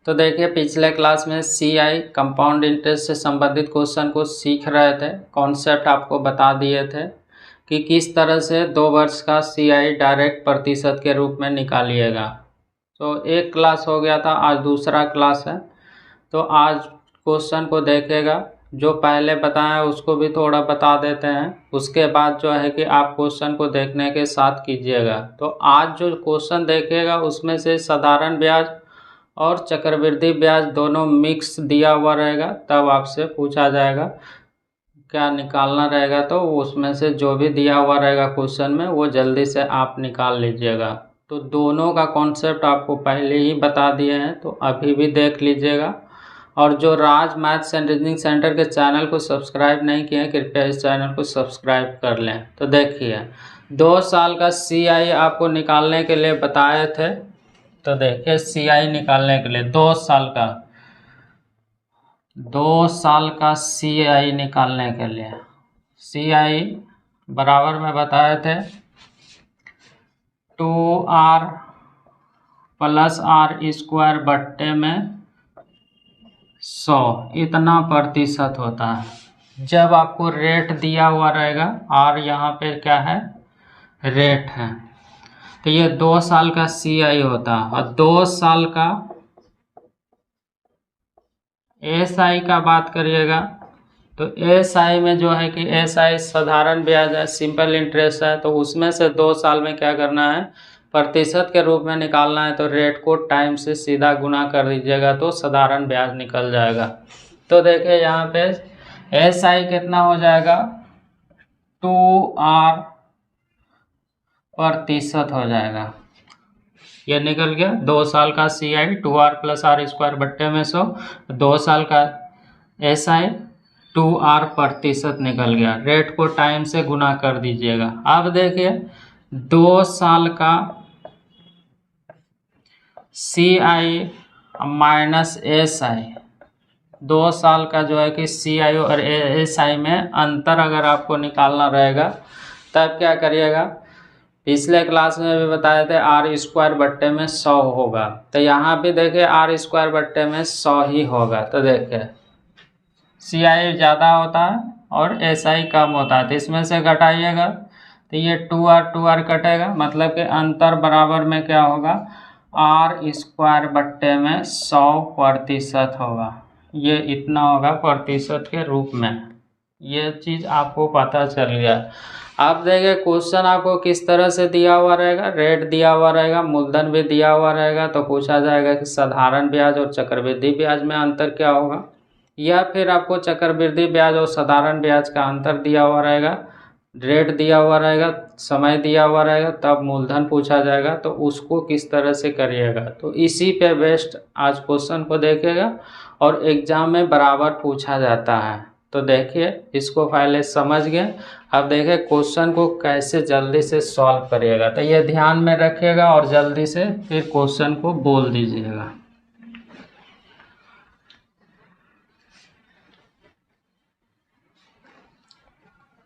तो देखिए पिछले क्लास में CI कंपाउंड इंटरेस्ट से संबंधित क्वेश्चन को सीख रहे थे। कॉन्सेप्ट आपको बता दिए थे कि किस तरह से 2 वर्ष का CI डायरेक्ट प्रतिशत के रूप में निकालिएगा। तो एक क्लास हो गया था, आज दूसरा क्लास है। तो आज क्वेश्चन को देखेगा, जो पहले बताया उसको भी थोड़ा बता देते हैं, उसके बाद जो है कि आप क्वेश्चन को देखने के साथ कीजिएगा। तो आज जो क्वेश्चन देखेगा उसमें से साधारण ब्याज और चक्रवृद्धि ब्याज दोनों मिक्स दिया हुआ रहेगा, तब आपसे पूछा जाएगा क्या निकालना रहेगा। तो उसमें से जो भी दिया हुआ रहेगा क्वेश्चन में वो जल्दी से आप निकाल लीजिएगा। तो दोनों का कॉन्सेप्ट आपको पहले ही बता दिए हैं, तो अभी भी देख लीजिएगा। और जो राज मैथ्स एंड रीजनिंग सेंटर के चैनल को सब्सक्राइब नहीं किए हैं, कृपया इस चैनल को सब्सक्राइब कर लें। तो देखिए 2 साल का CI आपको निकालने के लिए बताए थे। तो देखिए CI निकालने के लिए 2 साल का CI निकालने के लिए CI बराबर में बताए थे 2R प्लस R² बट्टे में 100, इतना प्रतिशत होता है। जब आपको रेट दिया हुआ रहेगा, R यहाँ पे क्या है, रेट है, तो ये 2 साल का CI होता है। और 2 साल का SI का बात करिएगा तो SI में जो है कि SI साधारण ब्याज है, सिंपल इंटरेस्ट है। तो उसमें से 2 साल में क्या करना है, प्रतिशत के रूप में निकालना है। तो रेट को टाइम से सीधा गुना कर दीजिएगा तो साधारण ब्याज निकल जाएगा। तो देखिए यहाँ पे SI कितना हो जाएगा, 2R प्रतिशत हो जाएगा। ये निकल गया 2 साल का CI 2R प्लस R² बट्टे में 100। 2 साल का SI 2R प्रतिशत निकल गया। रेट को टाइम से गुना कर दीजिएगा। अब देखिए 2 साल का CI माइनस SI, 2 साल का जो है कि CI और SI में अंतर अगर आपको निकालना रहेगा तब क्या करिएगा, पिछले क्लास में भी बताए थे R² बट्टे में 100 होगा। तो यहाँ भी देखिए R² बट्टे में 100 ही होगा। तो देखिए CI ज़्यादा होता है और SI कम होता है, तो इसमें से घटाइएगा तो ये 2R कटेगा, मतलब कि अंतर बराबर में क्या होगा, R² बट्टे में 100 प्रतिशत होगा। ये इतना होगा प्रतिशत के रूप में। ये चीज़ आपको पता चल गया। अब देखिए क्वेश्चन आपको किस तरह से दिया हुआ रहेगा, रेट दिया हुआ रहेगा, मूलधन भी दिया हुआ रहेगा। तो पूछा जाएगा कि साधारण ब्याज और चक्रवृद्धि ब्याज में अंतर क्या होगा, या फिर आपको चक्रवृद्धि ब्याज और साधारण ब्याज का अंतर दिया हुआ रहेगा, रेट दिया हुआ रहेगा, समय दिया हुआ रहेगा, तब मूलधन पूछा जाएगा। तो उसको किस तरह से करिएगा, तो इसी पे बेस्ड आज क्वेश्चन को देखिएगा और एग्जाम में बराबर पूछा जाता है। तो देखिए इसको पहले समझ गए। अब देखिए क्वेश्चन को कैसे जल्दी से सॉल्व करिएगा। तो ये ध्यान में रखिएगा और जल्दी से फिर क्वेश्चन को बोल दीजिएगा।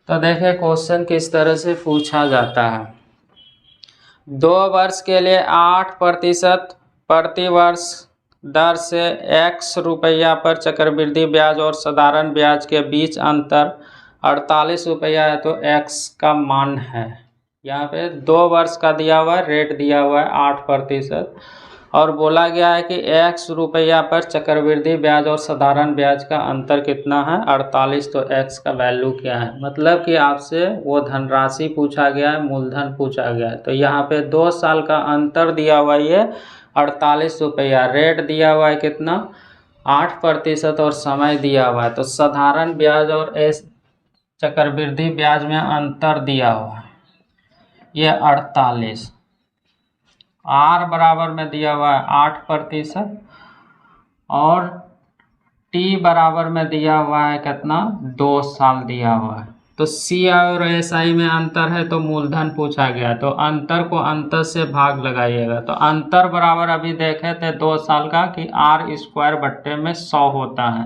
तो देखिए क्वेश्चन किस तरह से पूछा जाता है। 2 वर्ष के लिए 8% प्रति वर्ष दर से X रुपया पर चक्रवृद्धि ब्याज और साधारण ब्याज के बीच अंतर 48 रुपया है। तो X का मान है, यहाँ पे 2 वर्ष का दिया हुआ है, रेट दिया हुआ है 8%, और बोला गया है कि X रुपया पर चक्रवृद्धि ब्याज और साधारण ब्याज का अंतर कितना है, 48। तो X का वैल्यू क्या है, मतलब कि आपसे वो धनराशि पूछा गया है, मूलधन पूछा गया है। तो यहाँ पे 2 साल का अंतर दिया हुआ है 48 रुपया, रेट दिया हुआ है कितना, 8% और समय दिया हुआ है। तो साधारण ब्याज और चक्रवृद्धि ब्याज में अंतर दिया हुआ है ये 48। R बराबर में दिया हुआ है 8% और T बराबर में दिया हुआ है कितना, 2 साल दिया हुआ है। तो CI और SI में अंतर है तो मूलधन पूछा गया, तो अंतर को अंतर से भाग लगाइएगा। तो अंतर बराबर अभी देखे थे 2 साल का कि R² बट्टे में 100 होता है।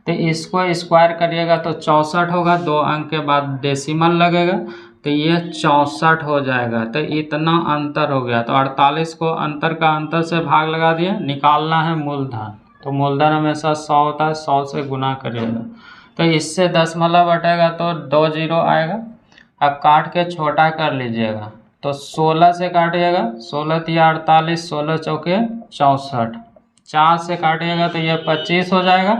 तो इसको स्क्वायर करिएगा तो 64 होगा, 2 अंक के बाद डेसिमल लगेगा। तो ये 64 हो जाएगा। तो इतना अंतर हो गया। तो 48 को अंतर का अंतर से भाग लगा दिए, निकालना है मूलधन। तो मूलधन हमेशा 100 होता है, 100 से गुना करिएगा। तो इससे दशमलव हटेगा तो 2 जीरो आएगा। अब काट के छोटा कर लीजिएगा। तो 16 से काटिएगा, 16 तिया 48, 16 चौके 64, 4 से काटिएगा तो ये 25 हो जाएगा।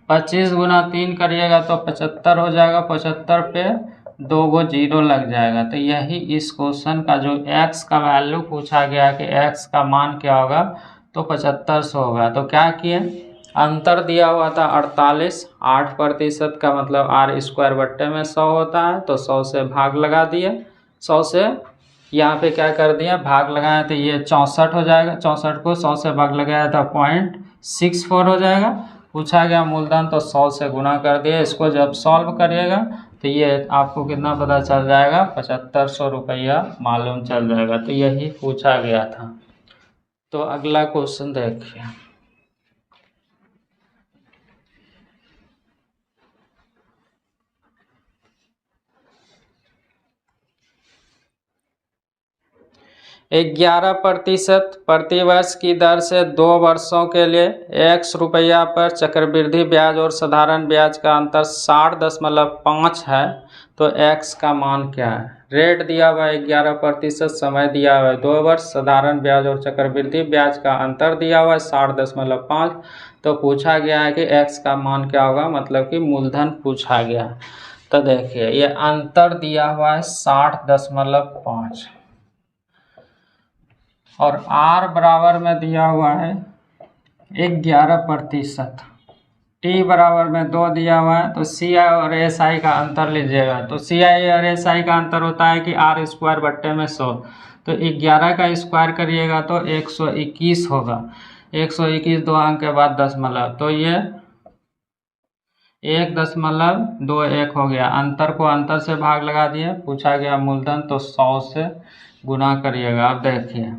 25 गुना 3 करिएगा तो 75 हो जाएगा। 75 पे 2 गो जीरो लग जाएगा। तो यही इस क्वेश्चन का जो x का वैल्यू पूछा गया कि x का मान क्या होगा, तो 7500 होगा। तो क्या किए, अंतर दिया हुआ था 48, 8% का मतलब r² बट्टे में 100 होता है। तो 100 से भाग लगा दिए, 100 से यहाँ पे क्या कर दिया, भाग लगाया। तो ये 64 हो जाएगा। 64 को 100 से भाग लगाया तो 0.64 हो जाएगा। पूछा गया मूलधन, तो 100 से गुना कर दिया। इसको जब सॉल्व करिएगा तो ये आपको कितना पता चल जाएगा, 7500 रुपया मालूम चल जाएगा। तो यही पूछा गया था। तो अगला क्वेश्चन देखिए। ग्यारह प्रतिशत प्रतिवर्ष की दर से 2 वर्षों के लिए x रुपया पर चक्रवृद्धि ब्याज और साधारण ब्याज का अंतर 60.5 है। तो x का मान क्या है। रेट दिया हुआ है 11%, समय दिया हुआ है 2 वर्ष, साधारण ब्याज और चक्रवृद्धि ब्याज का अंतर दिया हुआ है 60.5। तो पूछा गया है कि x का मान क्या होगा, मतलब कि मूलधन पूछा गया है। तो देखिए ये अंतर दिया हुआ है 60.5 और R बराबर में दिया हुआ है 11%, T बराबर में 2 दिया हुआ है। तो CI और SI का अंतर लीजिएगा। तो CI और SI का अंतर होता है कि r² बट्टे में 100। तो 11 का स्क्वायर करिएगा तो 121 होगा। 121 दो अंक के बाद दशमलव, तो ये 1.21 हो गया। अंतर को अंतर से भाग लगा दिए। पूछा गया मूलधन, तो 100 से गुना करिएगा। अब देखिए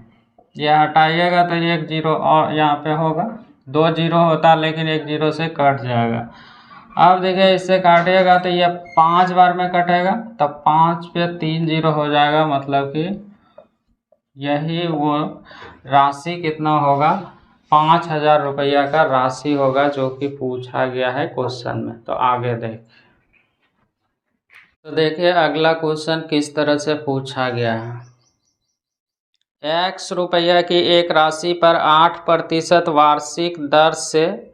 ये हटाइएगा तो 1 जीरो और यहाँ पे होगा, 2 जीरो होता लेकिन 1 जीरो से कट जाएगा। अब देखिए इससे काटिएगा तो ये 5 बार में कटेगा, तब 5 पे 3 जीरो हो जाएगा। मतलब कि यही वो राशि कितना होगा, 5000 रुपया का राशि होगा, जो कि पूछा गया है क्वेश्चन में। तो आगे देख, तो देखिए अगला क्वेश्चन किस तरह से पूछा गया है। x रुपया की एक राशि पर 8% वार्षिक दर से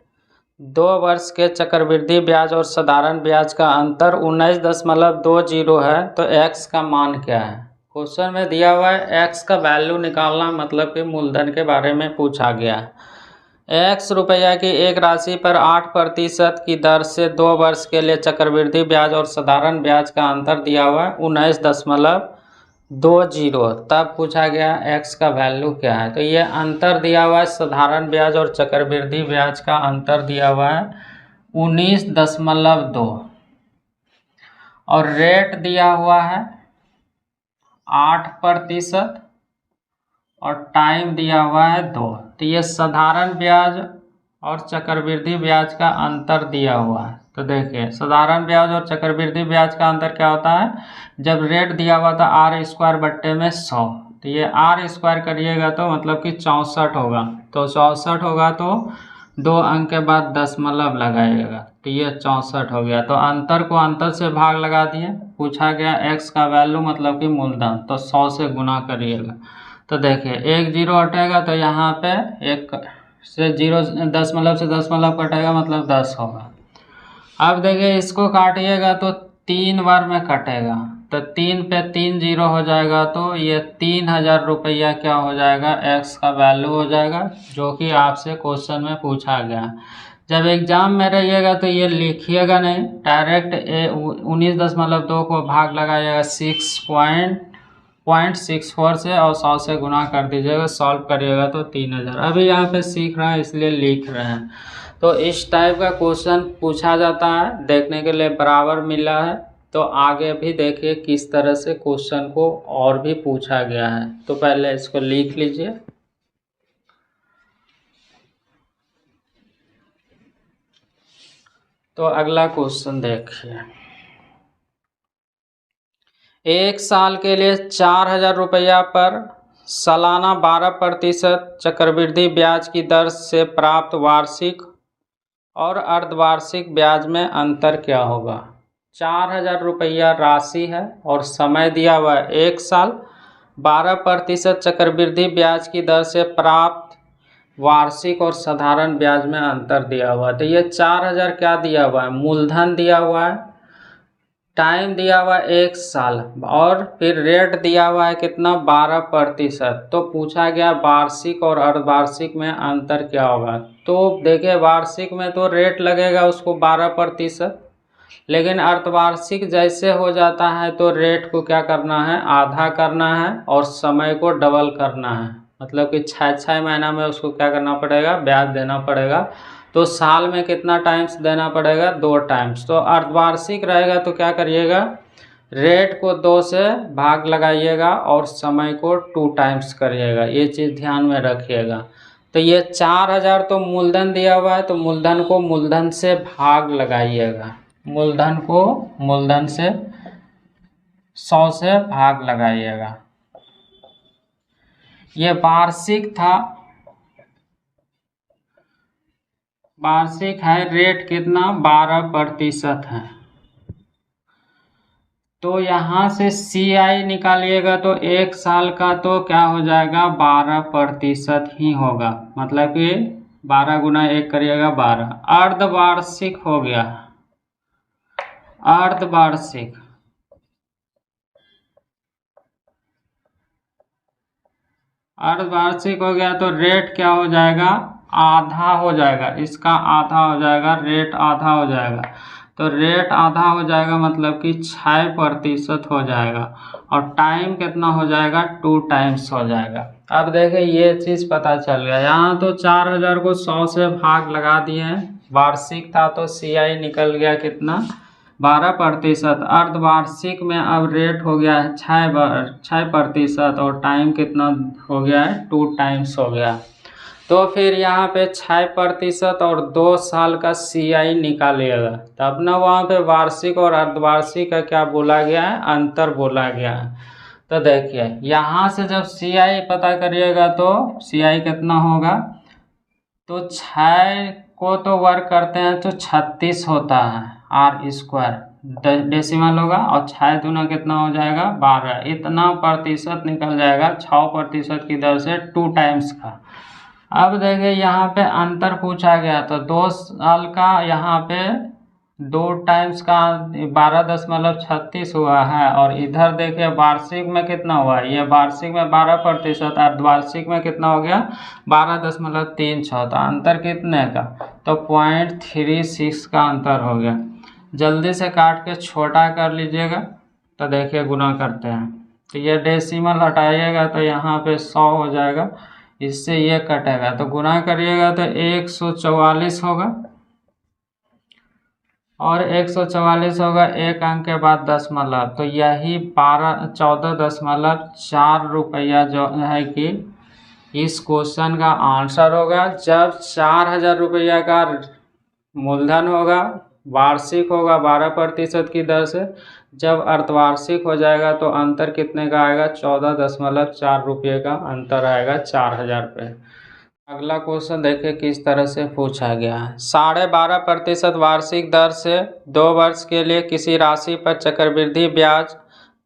2 वर्ष के चक्रवृद्धि ब्याज और साधारण ब्याज का अंतर 19.20 है। तो x का मान क्या है। क्वेश्चन में दिया हुआ है x का वैल्यू निकालना, मतलब कि मूलधन के बारे में पूछा गया है। x रुपया की एक राशि पर 8% की दर से 2 वर्ष के लिए चक्रवृद्धि ब्याज और साधारण ब्याज का अंतर दिया हुआ है 19.20। तब पूछा गया x का वैल्यू क्या है। तो ये अंतर दिया हुआ है, साधारण ब्याज और चक्रवृद्धि ब्याज का अंतर दिया हुआ है 19.2 और रेट दिया हुआ है 8% और टाइम दिया हुआ है 2। तो ये साधारण ब्याज और चक्रवृद्धि ब्याज का अंतर दिया हुआ है। तो देखिए साधारण ब्याज और चक्रवृद्धि ब्याज का अंतर क्या होता है, जब रेट दिया हुआ था r² बट्टे में 100, तो ये r² करिएगा तो मतलब कि 64 होगा। तो 64 होगा तो 2 अंक के बाद दशमलव लगाइएगा, तो ये 64 हो गया। तो अंतर को अंतर से भाग लगा दिए। पूछा गया x का वैल्यू मतलब कि मूलधन, तो 100 से गुना करिएगा। तो देखिए 1 जीरो हटेगा तो यहाँ पे 1 से 0 दशमलव से दशमलव कटेगा, मतलब 10 होगा। अब देखिए इसको काटिएगा तो 3 बार में कटेगा, तो 3 पे 3 जीरो हो जाएगा। तो ये 3000 रुपया क्या हो जाएगा, x का वैल्यू हो जाएगा, जो कि आपसे क्वेश्चन में पूछा गया। जब एग्जाम में रहिएगा तो ये लिखिएगा नहीं, डायरेक्ट 19.2 को भाग लगाइएगा 6.64 से और 100 से गुना कर दीजिएगा। सॉल्व करिएगा तो 3000। अभी यहाँ पे सीख रहे हैं इसलिए लिख रहे हैं। तो इस टाइप का क्वेश्चन पूछा जाता है, देखने के लिए बराबर मिला है। तो आगे भी देखिए किस तरह से क्वेश्चन को और भी पूछा गया है। तो पहले इसको लिख लीजिए। तो अगला क्वेश्चन देखिए। 1 साल के लिए 4,000 रुपया पर सालाना 12% चक्रवृद्धि ब्याज की दर से प्राप्त वार्षिक और अर्धवार्षिक ब्याज में अंतर क्या होगा। 4,000 रुपया राशि है और समय दिया हुआ है 1 साल, 12% चक्रवृद्धि ब्याज की दर से प्राप्त वार्षिक और साधारण ब्याज में अंतर दिया हुआ है। तो ये 4,000 क्या दिया हुआ है, मूलधन दिया हुआ है, टाइम दिया हुआ है 1 साल, और फिर रेट दिया हुआ है कितना, 12%। तो पूछा गया वार्षिक और अर्धवार्षिक में अंतर क्या होगा। तो देखिए वार्षिक में तो रेट लगेगा उसको 12%, लेकिन अर्धवार्षिक जैसे हो जाता है तो रेट को क्या करना है, आधा करना है और समय को डबल करना है। मतलब कि 6 महीना में उसको क्या करना पड़ेगा, ब्याज देना पड़ेगा। तो साल में कितना टाइम्स देना पड़ेगा, 2 टाइम्स। तो अर्धवार्षिक रहेगा तो क्या करिएगा, रेट को 2 से भाग लगाइएगा और समय को 2 टाइम्स करिएगा। ये चीज़ ध्यान में रखिएगा। तो ये 4,000 तो मूलधन दिया हुआ है, तो मूलधन को मूलधन से भाग लगाइएगा, मूलधन को मूलधन से 100 से भाग लगाइएगा। ये वार्षिक था, वार्षिक है, रेट कितना 12% है। तो यहाँ से CI निकालिएगा तो 1 साल का तो क्या हो जाएगा, 12% ही होगा। मतलब कि 12 गुना 1 करिएगा 12। अर्धवार्षिक हो गया, अर्धवार्षिक, अर्धवार्षिक हो गया तो रेट क्या हो जाएगा, आधा हो जाएगा, इसका आधा हो जाएगा, रेट आधा हो जाएगा। तो रेट आधा हो जाएगा मतलब कि 6% हो जाएगा, और टाइम कितना हो जाएगा, 2 टाइम्स हो जाएगा। अब देखिए ये चीज़ पता चल गया। यहाँ तो 4,000 को 100 से भाग लगा दिए हैं, वार्षिक था तो CI निकल गया कितना, 12%। अर्धवार्षिक में अब रेट हो गया है 6%, और टाइम कितना हो गया है, 2 टाइम्स हो गया। तो फिर यहाँ पे 6% और 2 साल का CI निकालिएगा, तब ना वहाँ पे वार्षिक और अर्धवार्षिक का क्या बोला गया है, अंतर बोला गया है। तो देखिए यहाँ से जब CI पता करिएगा तो CI कितना होगा, तो 6 को तो वर्क करते हैं तो 36 होता है, R² डेसिमल होगा, और 6 दूना कितना हो जाएगा, 12। इतना प्रतिशत निकल जाएगा 6% की दर से 2 टाइम्स का। अब देखिए यहाँ पे अंतर पूछा गया, तो 2 साल का यहाँ पे 2 टाइम्स का 12.36 हुआ है, और इधर देखिए वार्षिक में कितना हुआ है, ये वार्षिक में 12%, अर्धवार्षिक में कितना हो गया, 12.36। तो अंतर कितने का, तो 0.36 का अंतर हो गया। जल्दी से काट के छोटा कर लीजिएगा। तो देखिए गुना करते हैं, तो ये डेसिमल हटाइएगा तो यहाँ पे 100 हो जाएगा, इससे ये कटेगा तो गुना करिएगा तो 144 होगा, और 144 होगा, 1 अंक के बाद दशमलव, तो यही 14.4 रुपया जो है कि इस क्वेश्चन का आंसर होगा। जब 4,000 रुपया का मूलधन होगा, वार्षिक होगा 12% की दर से, जब अर्धवार्षिक हो जाएगा तो अंतर कितने का आएगा, 14.4 रुपये का अंतर आएगा 4,000 रुपये। अगला क्वेश्चन देखिए किस तरह से पूछा गया है। 12.5% वार्षिक दर से 2 वर्ष के लिए किसी राशि पर चक्रवृद्धि ब्याज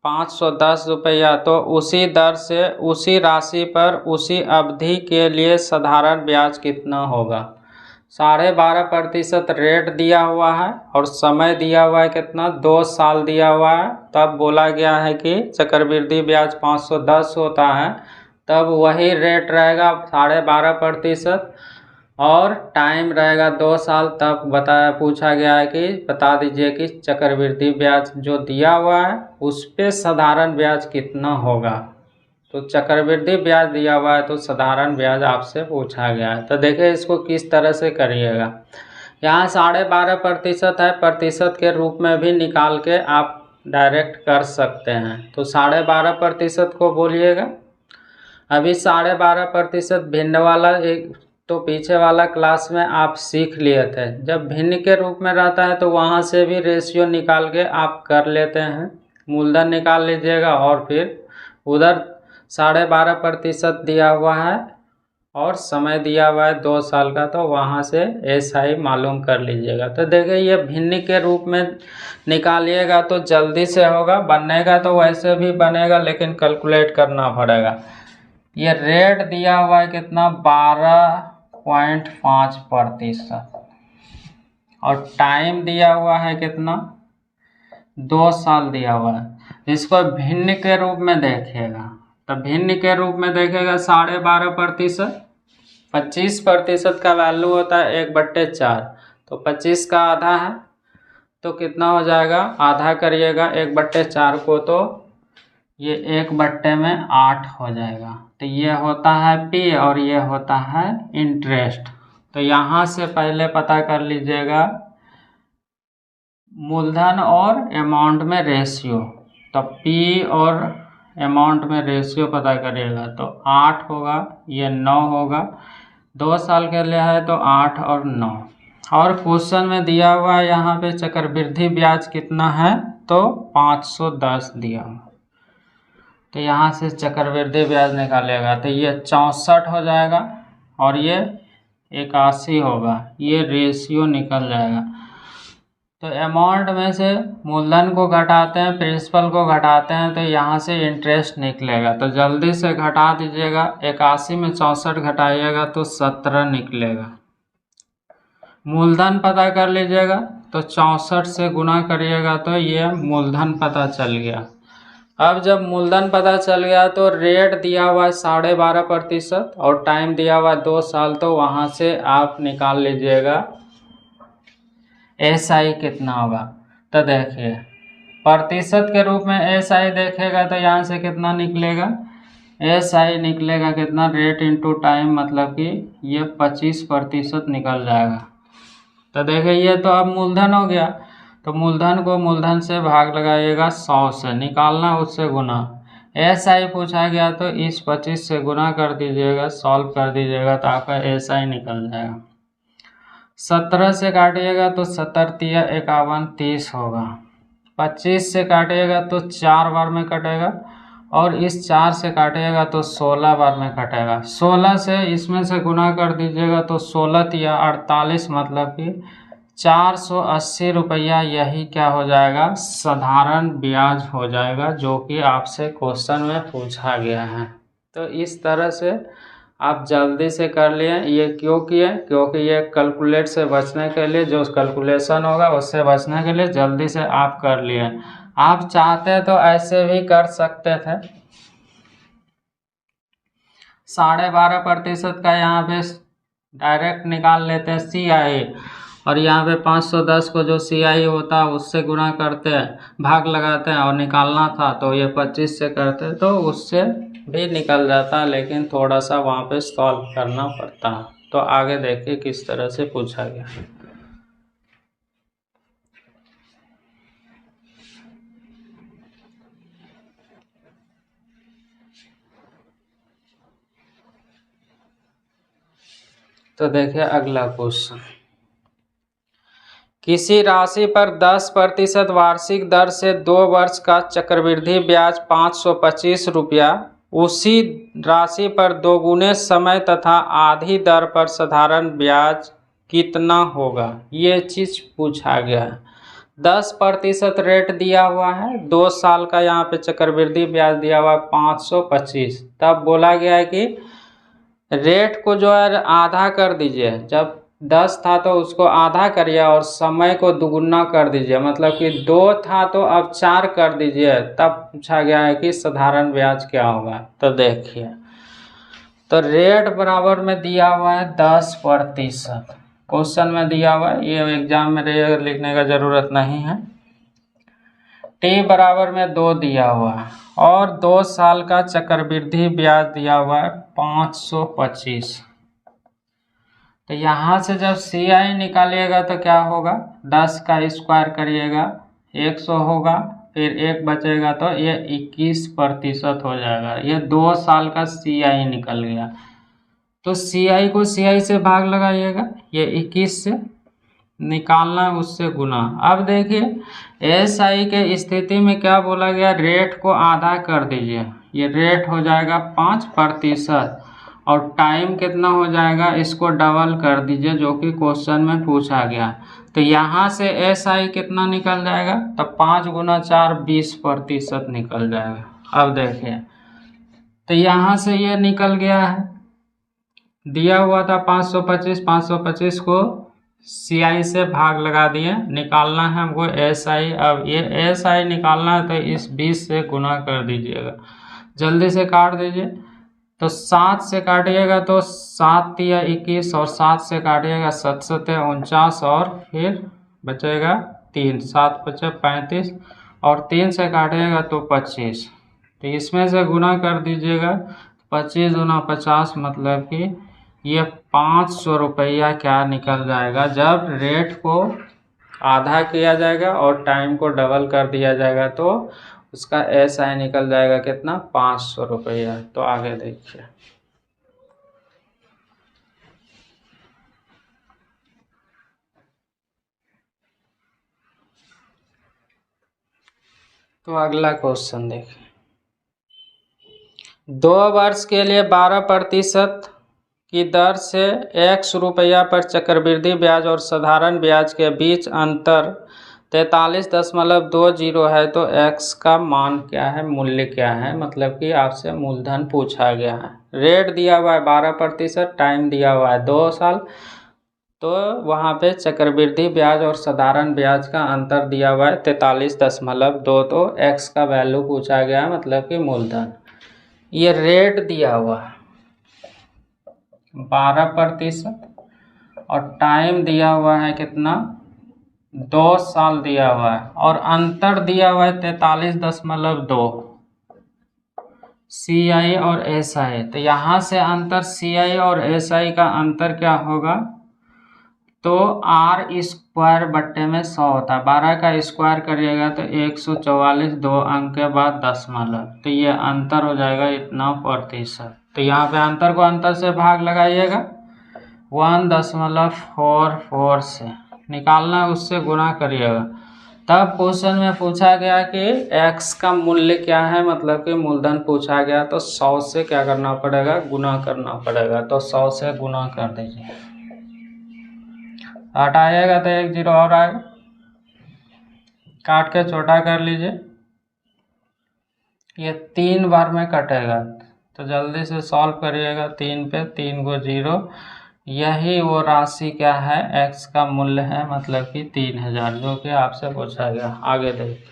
510 रुपया, तो उसी दर से उसी राशि पर उसी अवधि के लिए साधारण ब्याज कितना होगा। 12.5% रेट दिया हुआ है और समय दिया हुआ है कितना, 2 साल दिया हुआ है। तब बोला गया है कि चक्रवृद्धि ब्याज 510 होता है, तब वही रेट रहेगा 12.5%, और टाइम रहेगा 2 साल। तब पूछा गया है कि बता दीजिए कि चक्रवृद्धि ब्याज जो दिया हुआ है उस पे साधारण ब्याज कितना होगा। तो चक्रवृद्धि ब्याज दिया हुआ है तो साधारण ब्याज आपसे पूछा गया है। तो देखिए इसको किस तरह से करिएगा। यहाँ 12.5% है, प्रतिशत के रूप में भी निकाल के आप डायरेक्ट कर सकते हैं। तो 12.5% को बोलिएगा। अभी 12.5% भिन्न वाला एक तो पीछे वाला क्लास में आप सीख लिए थे, जब भिन्न के रूप में रहता है तो वहाँ से भी रेशियो निकाल के आप कर लेते हैं। मूलधन निकाल लीजिएगा और फिर उधर 12.5% दिया हुआ है और समय दिया हुआ है 2 साल का, तो वहाँ से SI मालूम कर लीजिएगा। तो देखिए ये भिन्न के रूप में निकालिएगा तो जल्दी से होगा, बनेगा तो वैसे भी बनेगा लेकिन कैलकुलेट करना पड़ेगा। ये रेट दिया हुआ है कितना 12.5% और टाइम दिया हुआ है कितना 2 साल दिया हुआ है। इसको भिन्न के रूप में देखिएगा तो भिन्न के रूप में देखेगा 12.5%, 25% का वैल्यू होता है 1/4, तो 25 का आधा है तो कितना हो जाएगा, आधा करिएगा 1/4 को तो ये 1/8 हो जाएगा। तो ये होता है P और ये होता है इंटरेस्ट। तो यहाँ से पहले पता कर लीजिएगा मूलधन और अमाउंट में रेशियो, तो P और अमाउंट में रेशियो पता करिएगा तो 8 होगा, ये 9 होगा, 2 साल के लिए है तो 8 और 9। और क्वेश्चन में दिया हुआ है यहाँ पे चक्रवृद्धि ब्याज कितना है तो 510 दिया हुआ, तो यहाँ से चक्रवृद्धि ब्याज निकालेगा तो ये 64 हो जाएगा और ये 81 होगा, ये रेशियो निकल जाएगा। तो अमाउंट में से मूलधन को घटाते हैं, प्रिंसिपल को घटाते हैं, तो यहाँ से इंटरेस्ट निकलेगा। तो जल्दी से घटा दीजिएगा, 81 में 64 घटाइएगा तो 17 निकलेगा। मूलधन पता कर लीजिएगा तो 64 से गुना करिएगा तो ये मूलधन पता चल गया। अब जब मूलधन पता चल गया तो रेट दिया हुआ है 12.5% और टाइम दिया हुआ है 2 साल, तो वहाँ से आप निकाल लीजिएगा SI कितना होगा। तो देखिए प्रतिशत के रूप में SI देखेगा तो यहाँ से कितना निकलेगा, SI निकलेगा कितना, रेट इंटू टाइम, मतलब कि ये 25% निकल जाएगा। तो देखिए ये तो अब मूलधन हो गया, तो मूलधन को मूलधन से भाग लगाइएगा 100 से, निकालना उससे गुना। SI पूछा गया तो इस 25 से गुना कर दीजिएगा, सॉल्व कर दीजिएगा तो आपका SI निकल जाएगा। 17 से काटिएगा तो 17 × 51 30 होगा, 25 से काटिएगा तो 4 बार में कटेगा और इस 4 से काटिएगा तो 16 बार में कटेगा। 16 से इसमें से गुना कर दीजिएगा तो 16 या 48, मतलब कि 480 रुपया, यही क्या हो जाएगा, साधारण ब्याज हो जाएगा, जो कि आपसे क्वेश्चन में पूछा गया है। तो इस तरह से आप जल्दी से कर लिए। ये क्यों किए, क्योंकि ये कैलकुलेट से बचने के लिए, जो कैलकुलेशन होगा उससे बचने के लिए जल्दी से आप कर लिए। आप चाहते तो ऐसे भी कर सकते थे, 12.5% का यहाँ पे डायरेक्ट निकाल लेते हैं CI, और यहाँ पे 510 को जो CI होता है उससे गुना करते हैं, भाग लगाते हैं और निकालना था तो ये 25 से करते तो उससे भी निकल जाता, लेकिन थोड़ा सा वहाँ पे सॉल्व करना पड़ता है। तो आगे देखिए किस तरह से पूछा गया। तो देखिए अगला क्वेश्चन, किसी राशि पर 10% वार्षिक दर से 2 वर्ष का चक्रवृद्धि ब्याज 525 रुपया, उसी राशि पर 2 गुने समय तथा आधी दर पर साधारण ब्याज कितना होगा, ये चीज पूछा गया है। 10% रेट दिया हुआ है, 2 साल का यहाँ पे चक्रवृद्धि ब्याज दिया हुआ है 525। तब बोला गया है कि रेट को जो है आधा कर दीजिए, जब 10 था तो उसको आधा करिए और समय को दुगुना कर दीजिए, मतलब कि 2 था तो अब 4 कर दीजिए। तब पूछा गया है कि साधारण ब्याज क्या होगा। तो देखिए, तो रेट बराबर में दिया हुआ है 10%, क्वेश्चन में दिया हुआ है, ये एग्जाम में लिखने का जरूरत नहीं है। T बराबर में 2 दिया हुआ है और 2 साल का चक्रवृद्धि ब्याज दिया हुआ है 525। तो यहाँ से जब CI निकालिएगा तो क्या होगा, 10 का स्क्वायर करिएगा 100 होगा, फिर 1 बचेगा तो ये 21% हो जाएगा। ये 2 साल का CI निकल गया। तो CI को CI से भाग लगाइएगा, ये 21 से निकालना है उससे गुना। अब देखिए एस आई के स्थिति में क्या बोला गया, रेट को आधा कर दीजिए, ये रेट हो जाएगा 5% और टाइम कितना हो जाएगा, इसको डबल कर दीजिए जो कि क्वेश्चन में पूछा गया। तो यहाँ से एस आई कितना निकल जाएगा, तो 5 गुना 4 20% निकल जाएगा। अब देखिए तो यहाँ से ये निकल गया है, दिया हुआ था 525 को सी आई से भाग लगा दिए, निकालना है हमको एस आई। अब ये एस आई निकालना है तो इस 20 से गुना कर दीजिएगा, जल्दी से काट दीजिए। तो 7 से काटिएगा तो 7 या 21 और 7 से काटिएगा 7 7 49 और फिर बचेगा 3, 7 5 35 और 3 से काटिएगा तो 25। तो इसमें से गुना कर दीजिएगा, 25 गुना 50 मतलब कि ये 500 रुपया क्या निकल जाएगा जब रेट को आधा किया जाएगा और टाइम को डबल कर दिया जाएगा, तो उसका एस आई निकल जाएगा कितना, 500 रुपया। तो आगे देखिए, तो अगला क्वेश्चन देखिए, 2 वर्ष के लिए 12% की दर से x रुपया पर चक्रवृद्धि ब्याज और साधारण ब्याज के बीच अंतर 43.20 है, तो x का मान क्या है, मूल्य क्या है, मतलब कि आपसे मूलधन पूछा गया है। रेट दिया हुआ है 12%, टाइम दिया हुआ है 2 साल, तो वहाँ पे चक्रवृद्धि ब्याज और साधारण ब्याज का अंतर दिया हुआ है 43.2, तो x का वैल्यू पूछा गया है, मतलब कि मूलधन। ये रेट दिया हुआ है 12% और टाइम दिया हुआ है कितना, 2 साल दिया हुआ है और अंतर दिया हुआ है 43.2 सी आई और एस आई। तो यहाँ से अंतर सी आई और एस आई का अंतर क्या होगा, तो आर स्क्वायर बट्टे में 100 होता है, 12 का स्क्वायर करिएगा तो 144, 2 अंक के बाद दशमलव, तो ये अंतर हो जाएगा इतना प्रतिशत। तो यहाँ पे अंतर को अंतर से भाग लगाइएगा, 1.44 से निकालना है, उससे गुना करिएगा। तब क्वेश्चन में पूछा गया कि x का मूल्य क्या है, मतलब कि मूलधन पूछा गया, तो 100 से क्या करना पड़ेगा, गुना करना पड़ेगा। तो 100 से गुना कर दीजिए, हटाइएगा तो 1 0 और आएगा, काट के छोटा कर लीजिए, ये 3 बार में कटेगा, तो जल्दी से सॉल्व करिएगा। 3 पे 3 को 0, यही वो राशि क्या है, x का मूल्य है, मतलब कि 3000, जो कि आपसे पूछा गया। आगे देखिए,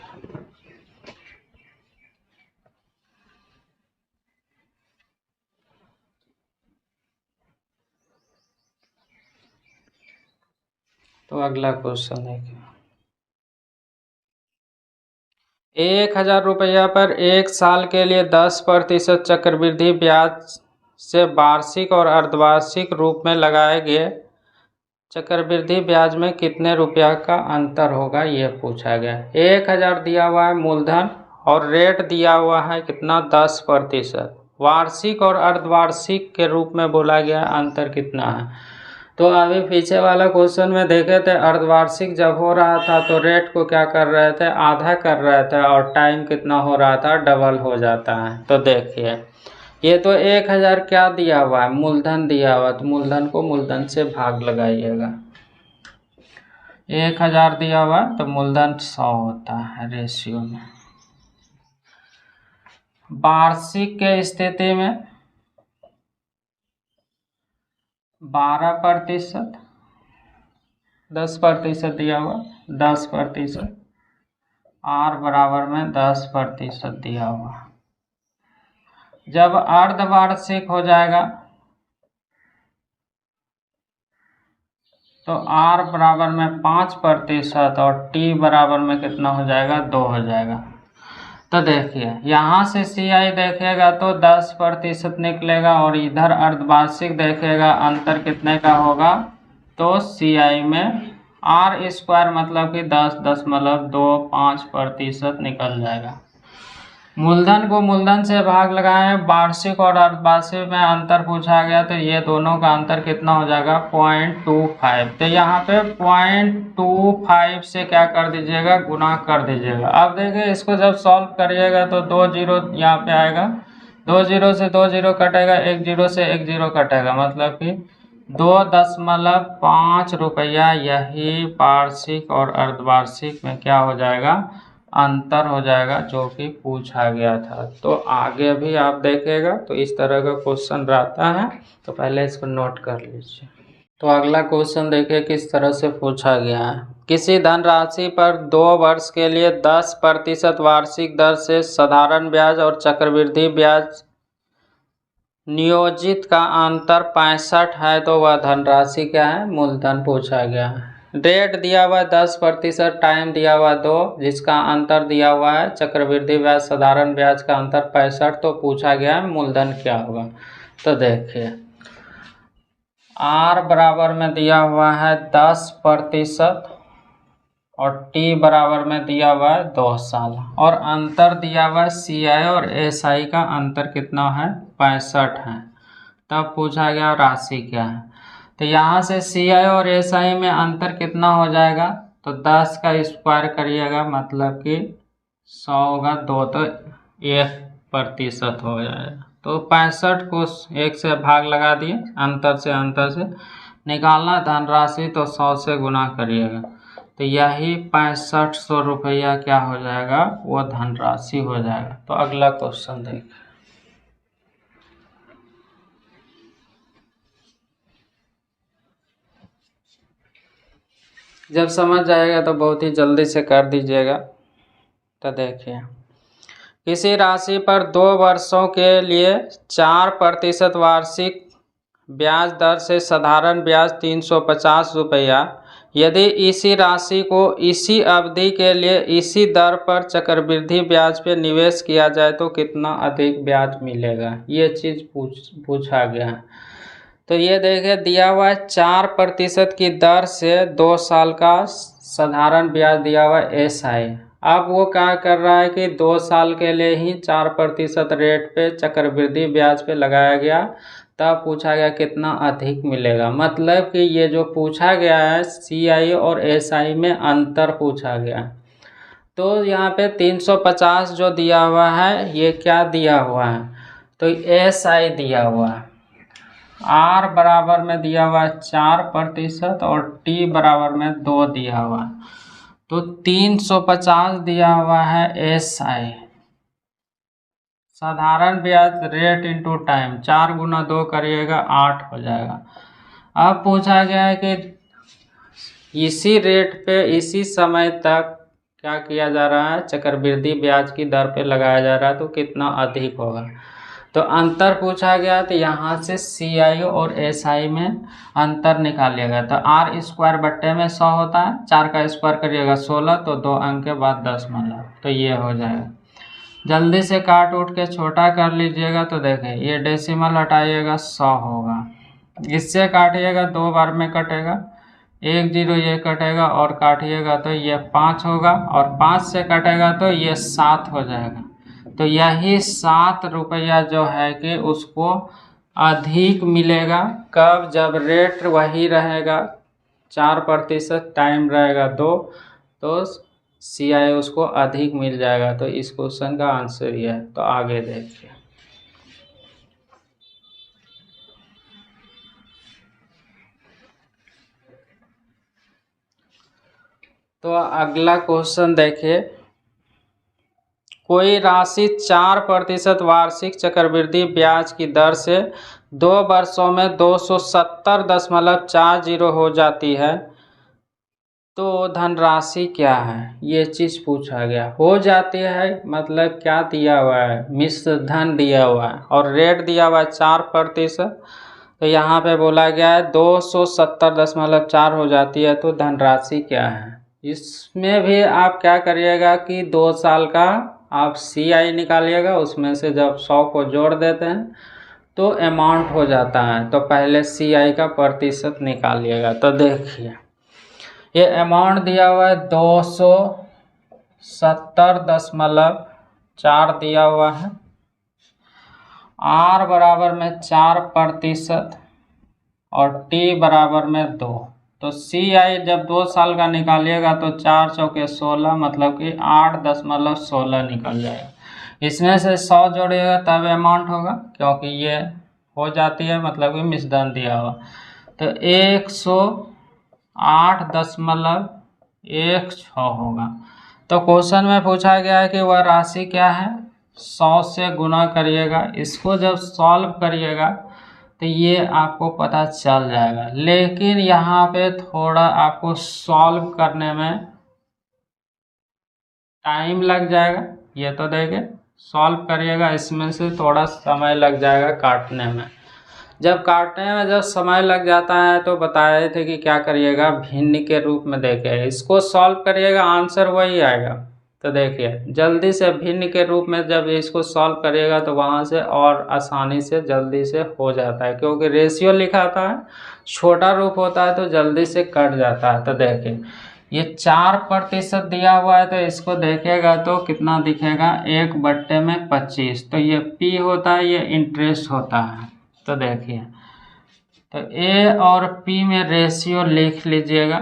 तो अगला क्वेश्चन देखिए, 1000 रुपया पर 1 साल के लिए 10% चक्रवृद्धि ब्याज से वार्षिक और अर्धवार्षिक रूप में लगाए गए चक्रवृद्धि ब्याज में कितने रुपया का अंतर होगा, ये पूछा गया। 1000 दिया हुआ है मूलधन और रेट दिया हुआ है कितना, 10%। वार्षिक और अर्धवार्षिक के रूप में बोला गया, अंतर कितना है। तो अभी पीछे वाला क्वेश्चन में देखे थे, अर्धवार्षिक जब हो रहा था तो रेट को क्या कर रहे थे, आधा कर रहे थे, और टाइम कितना हो रहा था, डबल हो जाता है। तो देखिए ये तो 1000 क्या दिया हुआ है, मूलधन दिया हुआ, तो मूलधन को मूलधन से भाग लगाइएगा। 1000 दिया हुआ तो मूलधन 100 होता है रेशियो में। वार्षिक के स्थिति में 12%, 10% दिया हुआ, 10%, आर बराबर में 10% दिया हुआ। जब अर्धवार्षिक हो जाएगा तो आर बराबर में 5% और टी बराबर में कितना हो जाएगा, 2 हो जाएगा। तो देखिए यहाँ से सी आई देखेगा तो 10% निकलेगा और इधर अर्धवार्षिक देखेगा, अंतर कितने का होगा, तो सी आई में r² मतलब कि 10.25% निकल जाएगा। मूलधन को मूलधन से भाग लगाएं, वार्षिक और अर्धवार्षिक में अंतर पूछा गया, तो ये दोनों का अंतर कितना हो जाएगा 0.25। तो यहाँ पे 0.25 से क्या कर दीजिएगा, गुना कर दीजिएगा। अब देखिए इसको जब सॉल्व करिएगा तो 2 जीरो यहाँ पे आएगा, 2 जीरो से 2 जीरो कटेगा, 1 जीरो से 1 जीरो कटेगा, मतलब कि 2.5 रुपया यही वार्षिक और अर्धवार्षिक में क्या हो जाएगा, अंतर हो जाएगा, जो कि पूछा गया था। तो आगे भी आप देखेगा तो इस तरह का क्वेश्चन रहता है, तो पहले इसको नोट कर लीजिए। तो अगला क्वेश्चन देखिए किस तरह से पूछा गया है। किसी धनराशि पर 2 वर्ष के लिए 10% वार्षिक दर से साधारण ब्याज और चक्रवृद्धि ब्याज नियोजित का अंतर 65 है, तो वह धनराशि क्या है, मूलधन पूछा गया है। रेट दिया हुआ है 10%, टाइम दिया हुआ 2, जिसका अंतर दिया हुआ है चक्रवृद्धि ब्याज साधारण ब्याज का अंतर 65, तो पूछा गया है मूलधन क्या होगा। तो देखिए R बराबर में दिया हुआ है 10% और T बराबर में दिया हुआ है 2 साल, और अंतर दिया हुआ है CI और SI का अंतर कितना है 65 है। तब पूछा गया राशि क्या है। तो यहाँ से CI और SI में अंतर कितना हो जाएगा, तो 10 का स्क्वायर करिएगा, मतलब कि 100 होगा, 2 तो 1% हो जाएगा। तो 65 को 1 से भाग लगा दिए, अंतर से निकालना धनराशि, तो 100 से गुना करिएगा, तो यही 6500 रुपया क्या हो जाएगा, वो धनराशि हो जाएगा। तो अगला क्वेश्चन देखिए। जब समझ जाएगा तो बहुत ही जल्दी से कर दीजिएगा। तो देखिए किसी राशि पर 2 वर्षों के लिए 4% वार्षिक ब्याज दर से साधारण ब्याज 350 रुपया, यदि इसी राशि को इसी अवधि के लिए इसी दर पर चक्रवृद्धि ब्याज पे निवेश किया जाए तो कितना अधिक ब्याज मिलेगा, ये चीज़ पूछा गया है। तो ये देखिए दिया हुआ है 4% की दर से 2 साल का साधारण ब्याज दिया हुआ है SI। अब वो क्या कर रहा है कि 2 साल के लिए ही 4% रेट पे चक्रवृद्धि ब्याज पे लगाया गया, तब पूछा गया कितना अधिक मिलेगा। मतलब कि ये जो पूछा गया है CI और SI में अंतर पूछा गया। तो यहाँ पे 350 जो दिया हुआ है ये क्या दिया हुआ है, तो SI दिया हुआ है। R बराबर में दिया हुआ है 4% और T बराबर में 2 दिया हुआ है, तो 350 दिया हुआ है SI। साधारण ब्याज रेट इंटू टाइम, 4 गुना 2 करिएगा 8 हो जाएगा। अब पूछा गया है कि इसी रेट पे इसी समय तक क्या किया जा रहा है, चक्रवृद्धि ब्याज की दर पे लगाया जा रहा है, तो कितना अधिक होगा। तो अंतर पूछा गया, तो यहाँ से CI और SI में अंतर निकालिएगा। तो R स्क्वायर बट्टे में 100 होता है, 4 का स्क्वायर करिएगा 16, तो 2 अंक के बाद 10 मतलब, तो ये हो जाएगा। जल्दी से काट उठ के छोटा कर लीजिएगा। तो देखें ये डेसिमल हटाइएगा 100 होगा, इससे काटिएगा 2 बार में कटेगा, 1 जीरो ये कटेगा और काटिएगा तो ये 5 होगा, और 5 से कटेगा तो ये 7 हो जाएगा। तो यही 7 रुपया जो है कि उसको अधिक मिलेगा। कब, जब रेट वही रहेगा 4%, टाइम रहेगा 2, तो CI उसको अधिक मिल जाएगा। तो इस क्वेश्चन का आंसर ये है। तो आगे देखिए, तो अगला क्वेश्चन देखिए, कोई राशि 4% वार्षिक चक्रवृद्धि ब्याज की दर से 2 वर्षों में 270.40 हो जाती है, तो धनराशि क्या है, ये चीज़ पूछा गया। हो जाती है मतलब क्या दिया हुआ है, मिश्र धन दिया हुआ है और रेट दिया हुआ है 4%, तो यहाँ पे बोला गया है 270.4 हो जाती है, तो धनराशि क्या है। इसमें भी आप क्या करिएगा कि 2 साल का आप CI निकालिएगा, उसमें से जब 100 को जोड़ देते हैं तो अमाउंट हो जाता है, तो पहले CI का प्रतिशत निकालिएगा। तो देखिए ये अमाउंट दिया हुआ है 270.4 4 दिया हुआ है, R बराबर में 4% और T बराबर में 2। तो CI जब 2 साल का निकालिएगा तो 4 चौके 16 मतलब कि 8.16 निकल जाएगा। इसमें से 100 जोड़िएगा तब अमाउंट होगा, क्योंकि ये हो जाती है मतलब कि मिसदान दिया हुआ। तो 108.16 होगा। तो क्वेश्चन में पूछा गया है कि वह राशि क्या है, 100 से गुना करिएगा। इसको जब सॉल्व करिएगा तो ये आपको पता चल जाएगा, लेकिन यहाँ पे थोड़ा आपको सॉल्व करने में टाइम लग जाएगा। ये तो देखिए सॉल्व करिएगा, इसमें से थोड़ा समय लग जाएगा काटने में। जब काटने में जब समय लग जाता है तो बताए थे कि क्या करिएगा, भिन्न के रूप में देखिए, इसको सॉल्व करिएगा आंसर वही आएगा। तो देखिए जल्दी से भिन्न के रूप में जब इसको सॉल्व करिएगा तो वहाँ से और आसानी से जल्दी से हो जाता है, क्योंकि रेशियो लिखा आता है, छोटा रूप होता है तो जल्दी से कट जाता है। तो देखिए ये 4% दिया हुआ है, तो इसको देखिएगा तो कितना दिखेगा, 1/25। तो ये P होता है, ये इंटरेस्ट होता है। तो देखिए तो A और P में रेशियो लिख लीजिएगा।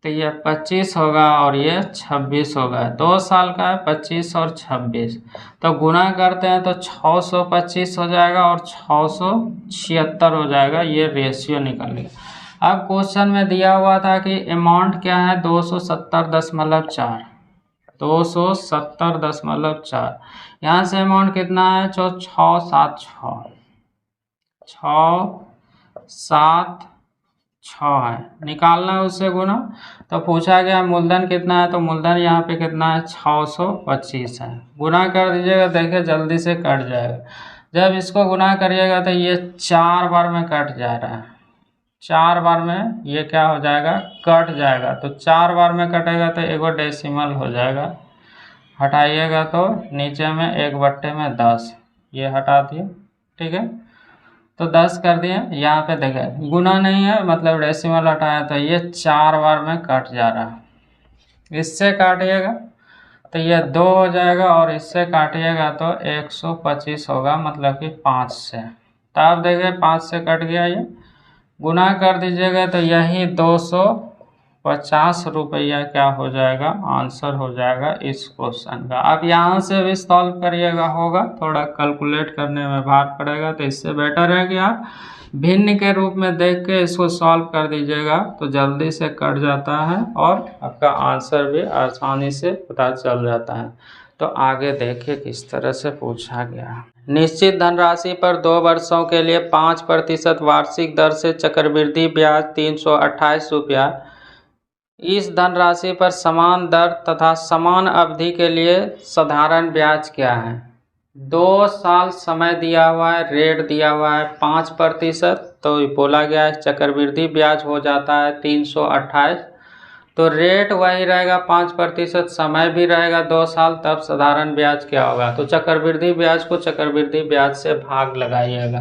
तो ये 25 होगा और ये 26 होगा। 2 साल का है, 25 और 26। तो गुना करते हैं तो 625 हो जाएगा और 676 हो जाएगा। ये रेशियो निकल गया। अब क्वेश्चन में दिया हुआ था कि अमाउंट क्या है, 270.4। 270.4। यहाँ से अमाउंट कितना है, 676 है, निकालना है उससे गुना। तो पूछा गया मूलधन कितना है, तो मूलधन यहाँ पे कितना है, 625 है। गुना कर दीजिएगा, देखिए जल्दी से कट जाएगा। जब इसको गुना करिएगा तो ये 4 बार में कट जा रहा है, 4 बार में ये क्या हो जाएगा, कट जाएगा। तो 4 बार में कटेगा तो एगो डेसिमल हो जाएगा, हटाइएगा तो नीचे में 1/10 ये हटा दिए, ठीक है। तो 10 कर दिए, यहाँ पे देखें गुना नहीं है मतलब डेसिमल हटाया, तो ये 4 बार में कट जा रहा है। इससे काटिएगा तो ये 2 हो जाएगा और इससे काटिएगा तो 125 होगा, मतलब कि 5 से। तो आप देखिए 5 से कट गया, ये गुना कर दीजिएगा तो यही 250 रुपया क्या हो जाएगा, आंसर हो जाएगा इस क्वेश्चन का। अब यहाँ से भी सॉल्व करिएगा, होगा थोड़ा कैलकुलेट करने में भार पड़ेगा, तो इससे बेटर है कि आप भिन्न के रूप में देख के इसको सॉल्व कर दीजिएगा, तो जल्दी से कट जाता है और आपका आंसर भी आसानी से पता चल जाता है। तो आगे देखिए किस तरह से पूछा गया। निश्चित धनराशि पर 2 वर्षों के लिए 5% वार्षिक दर से चक्रवृद्धि ब्याज 328 रुपया। इस धनराशि पर समान दर तथा समान अवधि के लिए साधारण ब्याज क्या है। 2 साल समय दिया हुआ है, रेट दिया हुआ है 5%, तो बोला गया है चक्रवृद्धि ब्याज हो जाता है 328। तो रेट वही रहेगा 5%, समय भी रहेगा 2 साल, तब साधारण ब्याज क्या होगा, तो चक्रवृद्धि ब्याज को चक्रवृद्धि ब्याज से भाग लगाइएगा।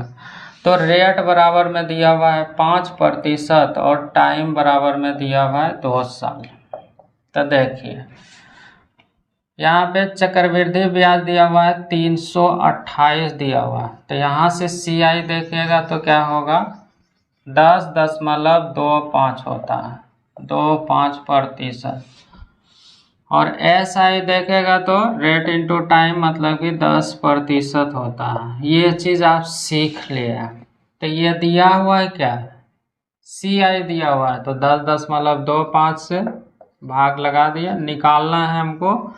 तो रेट बराबर में दिया हुआ है 5% और टाइम बराबर में दिया हुआ है 2 साल। तो देखिए यहाँ पे चक्रवृद्धि ब्याज दिया हुआ है 328 दिया हुआ है, तो यहाँ से CI देखिएगा तो क्या होगा, 10.25 होता है, 25%। और SI देखेगा तो रेट इंटू टाइम मतलब कि 10% होता है। ये चीज़ आप सीख लिया। तो ये दिया हुआ है क्या, CI दिया हुआ है, तो 10.25 से भाग लगा दिया। निकालना है हमको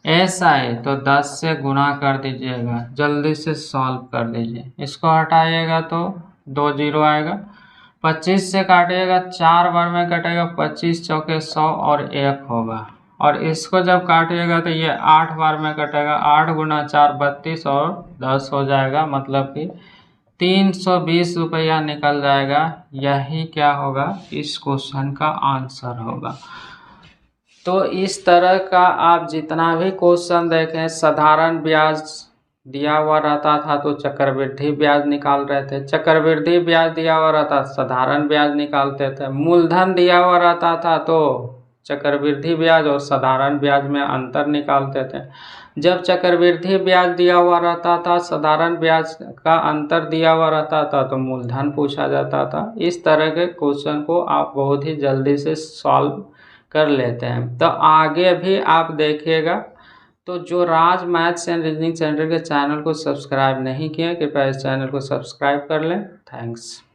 SI, तो 10 से गुना कर दीजिएगा, जल्दी से सॉल्व कर दीजिए। इसको हटाइएगा तो 2 0 आएगा, 25 से काटिएगा 4 बार में कटेगा, 25 चौके 100 और 1 होगा। और इसको जब काटिएगा तो ये 8 बार में कटेगा, 8 गुना 4 32 और 10 हो जाएगा, मतलब कि 320 रुपया निकल जाएगा। यही क्या होगा, इस क्वेश्चन का आंसर होगा। तो इस तरह का आप जितना भी क्वेश्चन देखें, साधारण ब्याज दिया हुआ रहता था तो चक्रवृद्धि ब्याज निकाल रहे थे, चक्रवृद्धि ब्याज दिया हुआ रहता साधारण ब्याज निकालते थे, मूलधन दिया हुआ रहता था तो चक्रवृद्धि ब्याज और साधारण ब्याज में अंतर निकालते थे। जब चक्रवृद्धि ब्याज दिया हुआ रहता था, साधारण ब्याज का अंतर दिया हुआ रहता था, तो मूलधन पूछा जाता था। इस तरह के क्वेश्चन को आप बहुत ही जल्दी से सॉल्व कर लेते हैं। तो आगे भी आप देखिएगा। तो जो राज मैथ्स एंड रीजनिंग सेंटर के चैनल को सब्सक्राइब नहीं किए, कृपया इस चैनल को सब्सक्राइब कर लें। थैंक्स।